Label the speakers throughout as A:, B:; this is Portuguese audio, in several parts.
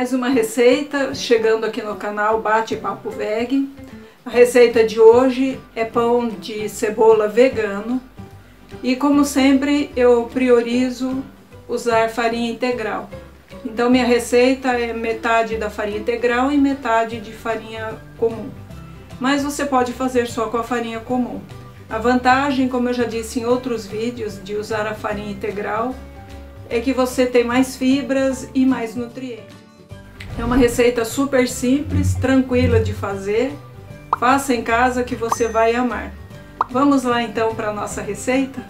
A: Mais uma receita chegando aqui no canal Bate-Papo Veg. A receita de hoje é pão de cebola vegano e, como sempre, eu priorizo usar farinha integral. Então minha receita é metade da farinha integral e metade de farinha comum. Mas você pode fazer só com a farinha comum. A vantagem, como eu já disse em outros vídeos, de usar a farinha integral é que você tem mais fibras e mais nutrientes. É uma receita super simples, tranquila de fazer. Faça em casa que você vai amar. Vamos lá então para a nossa receita?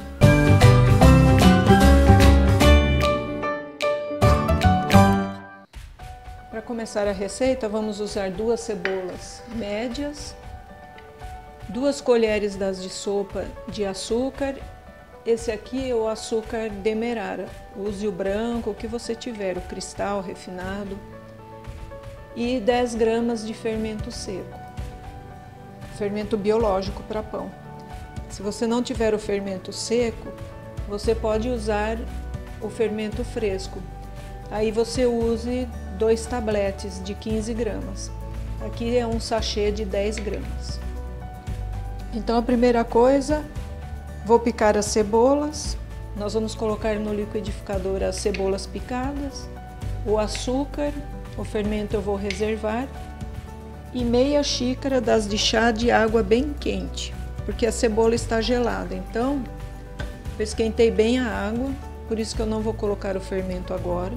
A: Para começar a receita, vamos usar 2 cebolas médias, 2 colheres de sopa de açúcar. Esse aqui é o açúcar demerara. Use o branco, o que você tiver, o cristal refinado. E 10 gramas de fermento seco, fermento biológico para pão. Se você não tiver o fermento seco, você pode usar o fermento fresco. Aí você use 2 tabletes de 15 gramas. Aqui é um sachê de 10 gramas. Então a primeira coisa, vou picar as cebolas. Nós vamos colocar no liquidificador as cebolas picadas, o açúcar, o fermento eu vou reservar, e meia xícara das de chá de água bem quente, porque a cebola está gelada. Então, eu esquentei bem a água, por isso que eu não vou colocar o fermento agora.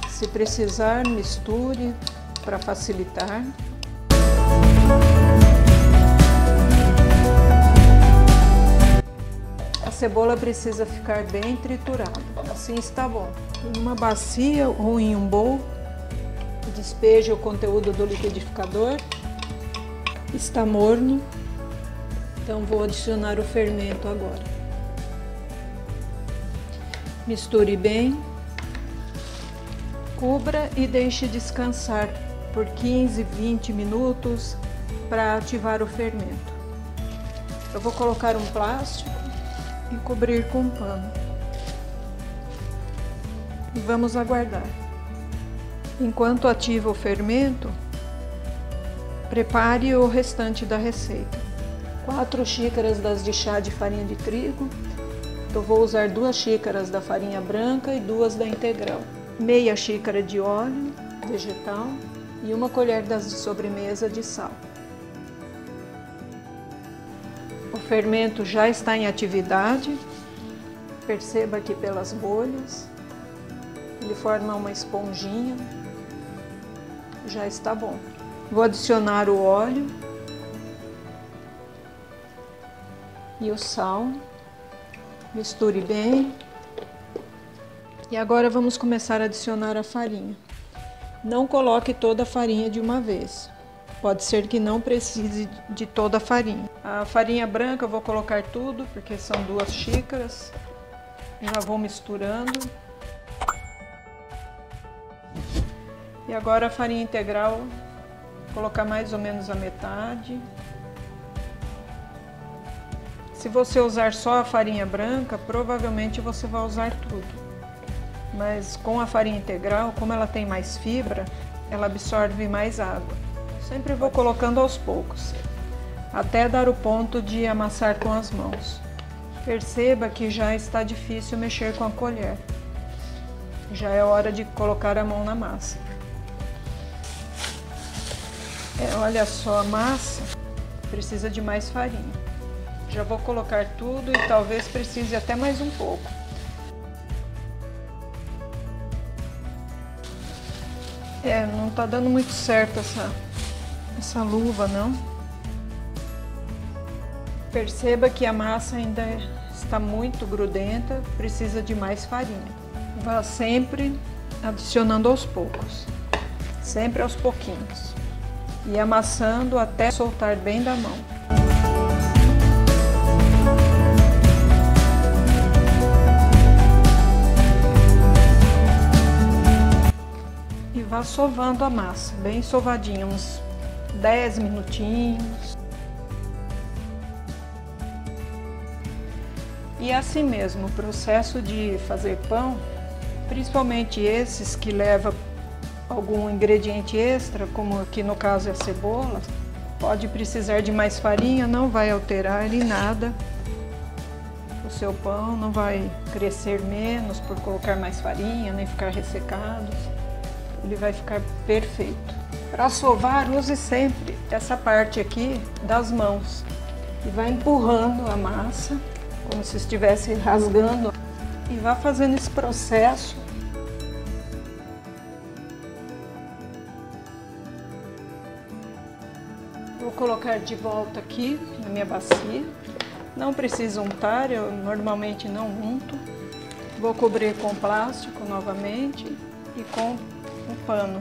A: Se precisar, misture para facilitar. A cebola precisa ficar bem triturada, assim está bom. Em uma bacia ou em um bowl, despeje o conteúdo do liquidificador. Está morno, então vou adicionar o fermento agora. Misture bem. Cubra e deixe descansar por 15, 20 minutos para ativar o fermento. Eu vou colocar um plástico e cobrir com um pano. E vamos aguardar. Enquanto ativa o fermento, prepare o restante da receita. 4 xícaras das de chá de farinha de trigo. Eu vou usar 2 xícaras da farinha branca e 2 da integral. Meia xícara de óleo vegetal e 1 colher das de sobremesa de sal. O fermento já está em atividade, perceba aqui pelas bolhas, ele forma uma esponjinha, já está bom. Vou adicionar o óleo e o sal, misture bem. E agora vamos começar a adicionar a farinha. Não coloque toda a farinha de uma vez. Pode ser que não precise de toda a farinha. A farinha branca eu vou colocar tudo, porque são 2 xícaras. Já vou misturando. E agora a farinha integral, vou colocar mais ou menos a metade. Se você usar só a farinha branca, provavelmente você vai usar tudo. Mas com a farinha integral, como ela tem mais fibra, ela absorve mais água. Sempre vou colocando aos poucos, até dar o ponto de amassar com as mãos. Perceba que já está difícil mexer com a colher. Já é hora de colocar a mão na massa. Olha só, a massa precisa de mais farinha. Já vou colocar tudo e talvez precise até mais um pouco. Não tá dando muito certo essa luva, não. Perceba que a massa ainda está muito grudenta, precisa de mais farinha. Vá sempre adicionando aos poucos, sempre aos pouquinhos. E amassando até soltar bem da mão. ficar sovando a massa, bem sovadinha, uns 10 minutinhos. E assim mesmo, o processo de fazer pão, principalmente esses que levam algum ingrediente extra, como aqui no caso é a cebola, pode precisar de mais farinha, não vai alterar em nada. O seu pão não vai crescer menos por colocar mais farinha, nem ficar ressecado. Ele vai ficar perfeito. Para sovar, use sempre essa parte aqui das mãos e vai empurrando a massa, como se estivesse rasgando, e vá fazendo esse processo. Vou colocar de volta aqui na minha bacia. Não precisa untar, eu normalmente não unto. Vou cobrir com plástico novamente e com um pano.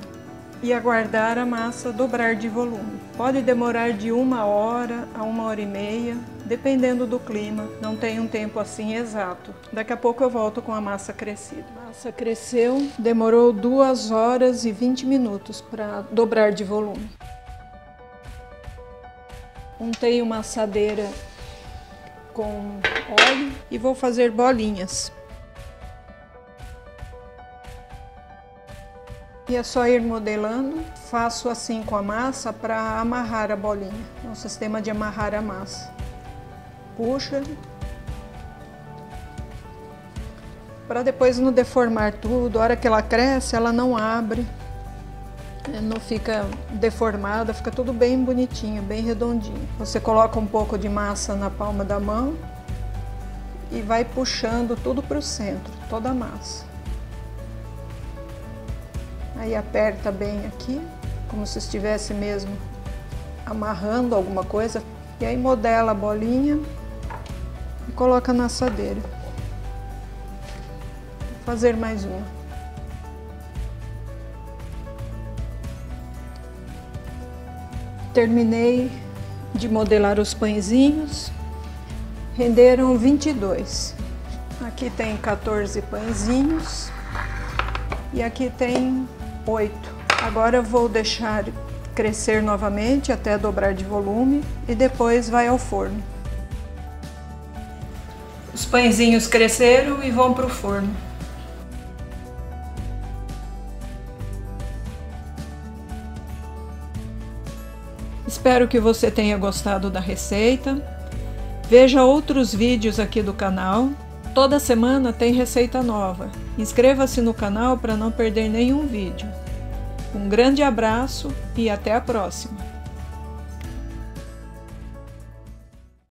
A: E aguardar a massa dobrar de volume. Pode demorar de 1 hora a 1h30, dependendo do clima. Não tem um tempo assim exato. Daqui a pouco eu volto com a massa crescida. A massa cresceu, demorou 2 horas e 20 minutos para dobrar de volume. Untei uma assadeira com óleo e vou fazer bolinhas. E é só ir modelando. Faço assim com a massa para amarrar a bolinha. É um sistema de amarrar a massa. Puxa. Para depois não deformar tudo. A hora que ela cresce, ela não abre. Não fica deformada, fica tudo bem bonitinho, bem redondinho. Você coloca um pouco de massa na palma da mão e vai puxando tudo para o centro, toda a massa. Aí aperta bem aqui, como se estivesse mesmo amarrando alguma coisa. E aí modela a bolinha e coloca na assadeira. Vou fazer mais uma. Terminei de modelar os pãezinhos, renderam 22. Aqui tem 14 pãezinhos e aqui tem 8. Agora eu vou deixar crescer novamente até dobrar de volume e depois vai ao forno. Os pãezinhos cresceram e vão para o forno. Espero que você tenha gostado da receita. Veja outros vídeos aqui do canal. Toda semana tem receita nova. Inscreva-se no canal para não perder nenhum vídeo. Um grande abraço e até a próxima!